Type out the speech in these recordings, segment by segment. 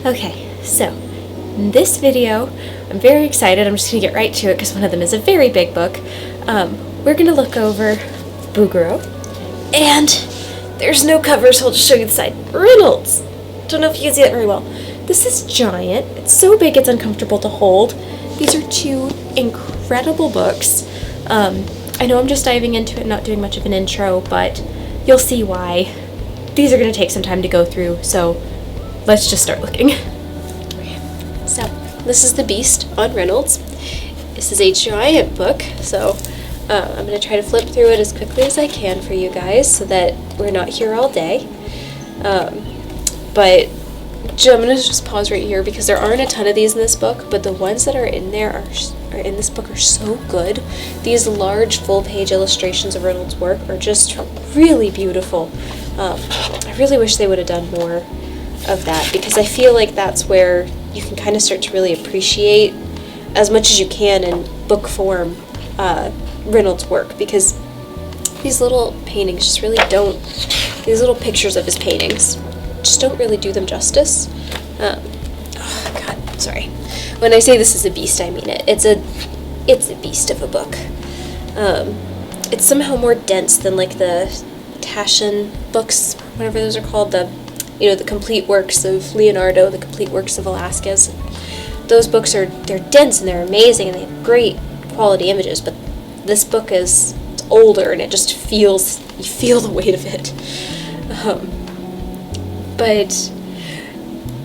Okay, so in this video, I'm very excited. I'm just going to get right to it because one of them is a very big book. We're going to look over Bouguereau, and there's no cover, so I'll just show you the side. Reynolds! Don't know if you can see that very well. This is giant. It's so big it's uncomfortable to hold. These are two incredible books. I know I'm just diving into it, not doing much of an intro, but you'll see why. These are going to take some time to go through, so let's just start looking. So, this is The Beast on Reynolds. This is a giant book, so I'm going to try to flip through it as quickly as I can for you guys so that we're not here all day. But I'm going to just pause right here because there aren't a ton of these in this book, but the ones that are in there are in this book are so good. These large full-page illustrations of Reynolds' work are just really beautiful. I really wish they would have done more of that because I feel like that's where you can kind of start to really appreciate as much as you can in book form Reynolds' work, because these little paintings just really don't, these little pictures of his paintings just don't really do them justice. Oh god, sorry. When I say this is a beast, I mean it. It's a beast of a book. It's somehow more dense than like the Taschen books, whatever those are called, the complete works of Leonardo, the complete works of Velázquez. Those books they're dense and they're amazing and they have great quality images, but this book is older and it just you feel the weight of it. But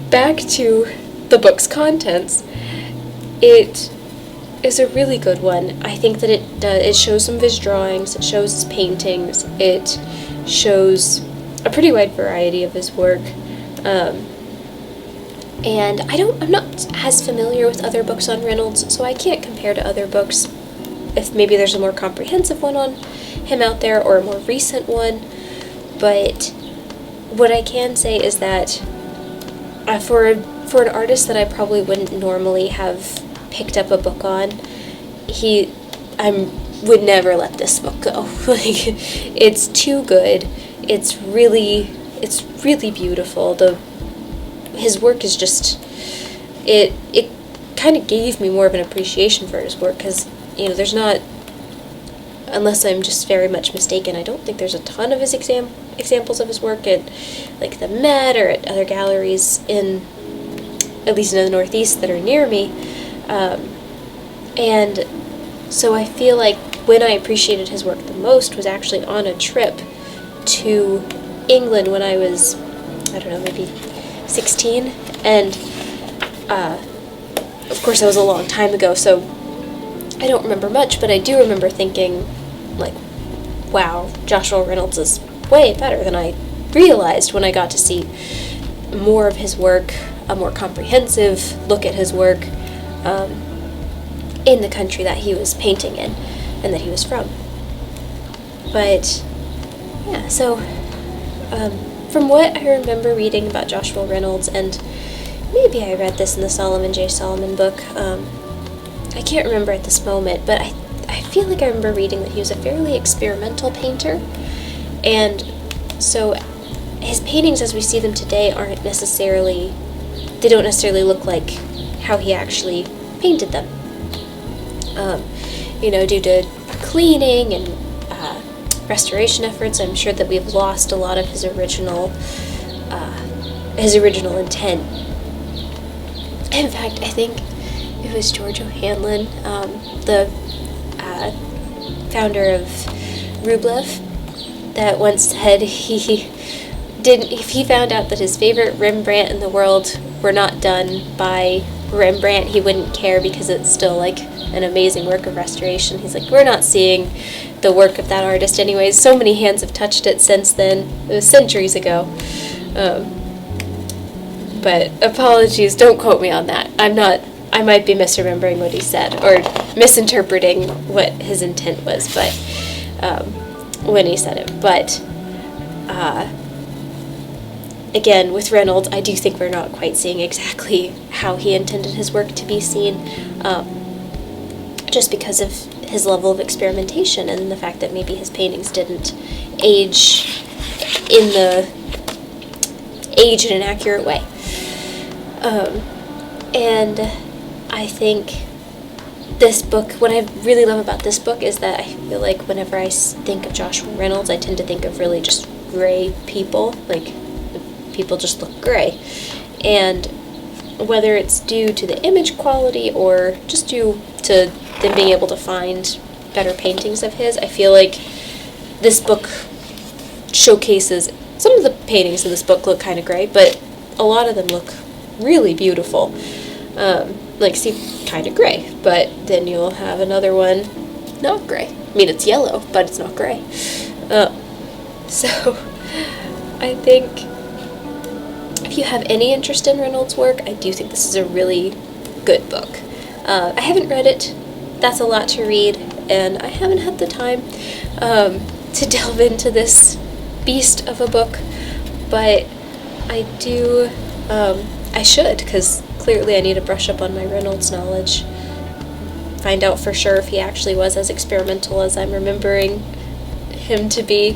back to the book's contents, it is a really good one. I think that it shows some of his drawings, it shows his paintings, it shows a pretty wide variety of his work. And I'm not as familiar with other books on Reynolds, so I can't compare to other books if maybe there's a more comprehensive one on him out there or a more recent one. But what I can say is that for an artist that I probably wouldn't normally have picked up a book on, I would never let this book go. Like, it's too good. It's really beautiful. His work is just, it kind of gave me more of an appreciation for his work, because there's not, unless I'm just very much mistaken, I don't think there's a ton of his examples of his work at like the Met or at other galleries at least in the Northeast that are near me. And so I feel like when I appreciated his work the most was actually on a trip to England when I was, I don't know, maybe 16. And of course that was a long time ago, so I don't remember much, but I do remember thinking, like, wow, Joshua Reynolds is way better than I realized when I got to see more of his work, a more comprehensive look at his work in the country that he was painting in and that he was from. But yeah, so from what I remember reading about Joshua Reynolds, and maybe I read this in the Solomon J. Solomon book, I can't remember at this moment, but I feel like I remember reading that he was a fairly experimental painter, and so his paintings as we see them today they don't necessarily look like how he actually painted them. Due to cleaning and restoration efforts, I'm sure that we've lost a lot of his original intent. In fact, I think it was George O'Hanlon, the founder of Rublev, that once said if he found out that his favorite Rembrandt in the world were not done by Rembrandt, he wouldn't care because it's still like an amazing work of restoration. He's like, we're not seeing the work of that artist anyways. So many hands have touched it since then. It was centuries ago. But apologies, don't quote me on that. I might be misremembering what he said or misinterpreting what his intent was, but when he said it. But again, with Reynolds, I do think we're not quite seeing exactly how he intended his work to be seen, just because of his level of experimentation and the fact that maybe his paintings didn't age in an accurate way. And I think this book, what I really love about this book is that I feel like whenever I think of Joshua Reynolds, I tend to think of really just gray people, like people just look gray. And whether it's due to the image quality or just due to them being able to find better paintings of his, I feel like this book showcases, some of the paintings in this book look kind of gray, but a lot of them look really beautiful. Like, see, kind of gray, but then you'll have another one not gray. I mean, it's yellow, but it's not gray. So I think if you have any interest in Reynolds' work, I do think this is a really good book. I haven't read it. That's a lot to read, and I haven't had the time to delve into this beast of a book, but I do, I should, because clearly I need to brush up on my Reynolds knowledge, find out for sure if he actually was as experimental as I'm remembering him to be.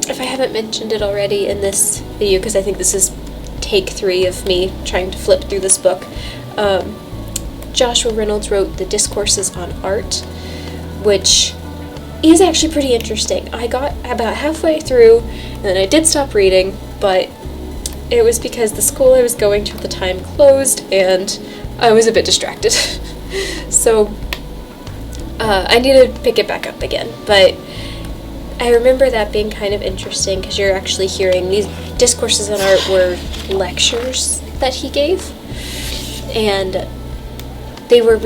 If I haven't mentioned it already in this video, because I think this is take 3 of me trying to flip through this book, Joshua Reynolds wrote the Discourses on Art, which is actually pretty interesting. I got about halfway through, and then I did stop reading, but it was because the school I was going to at the time closed, and I was a bit distracted. So I need to pick it back up again, but I remember that being kind of interesting because you're actually hearing these Discourses on Art were lectures that he gave, and they were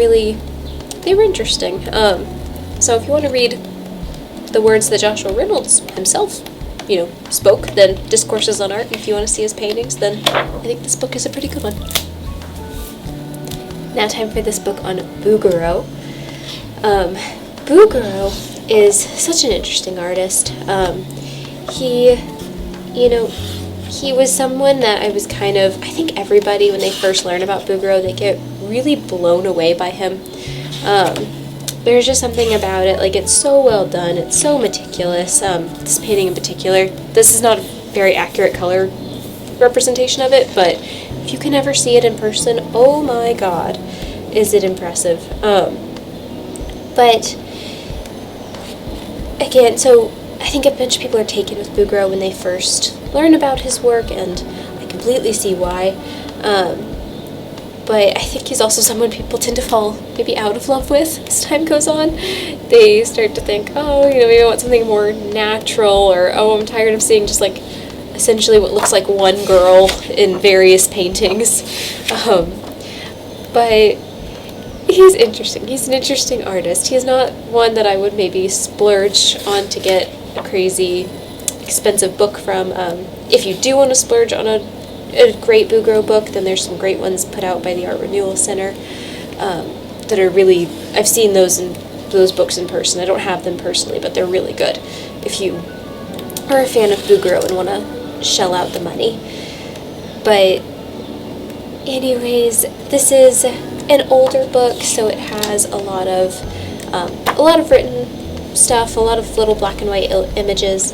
interesting. So if you want to read the words that Joshua Reynolds himself, spoke, then Discourses on Art. If you want to see his paintings, then I think this book is a pretty good one. Now time for this book on Bouguereau. Bouguereau is such an interesting artist. He was someone that I was I think everybody, when they first learn about Bouguereau, they get really blown away by him. There's just something about it, like, it's so well done, it's so meticulous. This painting in particular, this is not a very accurate color representation of it, but if you can ever see it in person, oh my god, is it impressive. But again, so I think a bunch of people are taken with Bouguereau when they first learn about his work, and I completely see why. But I think he's also someone people tend to fall maybe out of love with as time goes on. They start to think, maybe I want something more natural, or, I'm tired of seeing just, like, essentially what looks like one girl in various paintings. But he's interesting. He's an interesting artist. He's not one that I would maybe splurge on to get a crazy expensive book from. If you do want to splurge on a great Bouguereau book, then there's some great ones put out by the Art Renewal Center that are really, I've seen those books in person. I don't have them personally, but they're really good if you are a fan of Bouguereau and want to shell out the money. But anyways, this is an older book, so it has a lot of written stuff, a lot of little black and white images.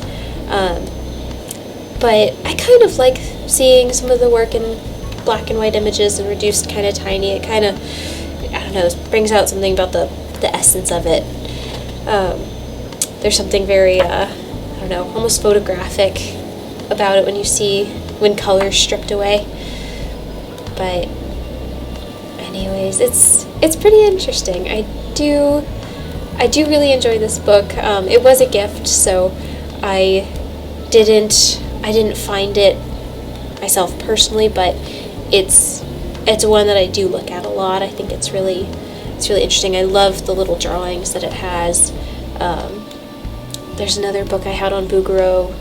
But I kind of like seeing some of the work in black and white images and reduced kind of tiny. It kind of, I don't know, brings out something about the essence of it. There's something very, almost photographic about it when color's stripped away. But anyways, it's pretty interesting. I do really enjoy this book. It was a gift, so I didn't find it myself personally, but it's one that I do look at a lot. I think it's really interesting. I love the little drawings that it has. There's another book I had on Bouguereau.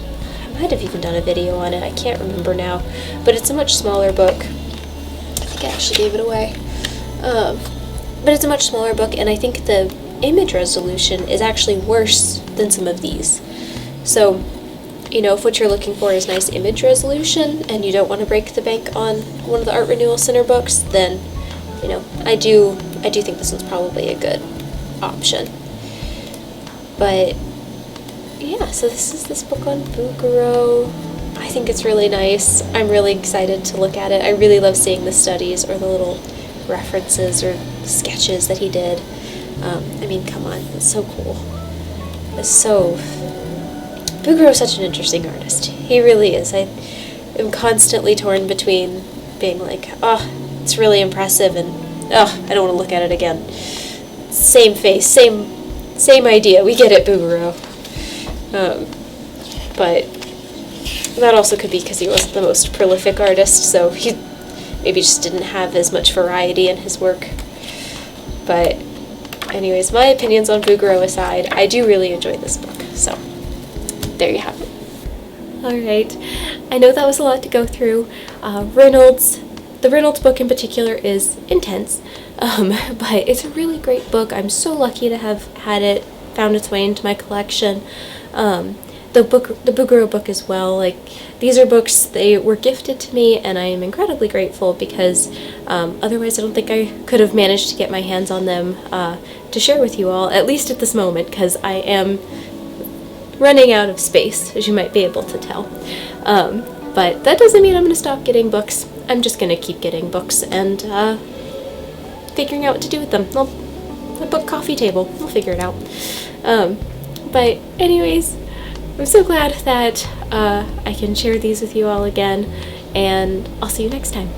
I might have even done a video on it. I can't remember now, but it's a much smaller book. I think I actually gave it away. But it's a much smaller book, and I think the image resolution is actually worse than some of these. So, if what you're looking for is nice image resolution and you don't want to break the bank on one of the Art Renewal Center books, then, I do think this one's probably a good option. But yeah, so this is this book on Bouguereau. I think it's really nice. I'm really excited to look at it. I really love seeing the studies or the little references or sketches that he did. I mean, come on, it's so cool. Bouguereau is such an interesting artist. He really is. I am constantly torn between being like, oh, it's really impressive, and oh, I don't want to look at it again. Same face, same idea. We get it, Bouguereau. But that also could be because he wasn't the most prolific artist, so he maybe just didn't have as much variety in his work. But anyways, my opinions on Bouguereau aside, I do really enjoy this book, so there you have it. Alright, I know that was a lot to go through. The Reynolds book in particular is intense, but it's a really great book. I'm so lucky to have had it, found its way into my collection. The Bouguereau book as well, like, these are books, they were gifted to me, and I am incredibly grateful because otherwise I don't think I could have managed to get my hands on them to share with you all, at least at this moment, because I am running out of space, as you might be able to tell. But that doesn't mean I'm going to stop getting books. I'm just going to keep getting books and figuring out what to do with them. A book coffee table, we'll figure it out. But anyways, I'm so glad that I can share these with you all again, and I'll see you next time.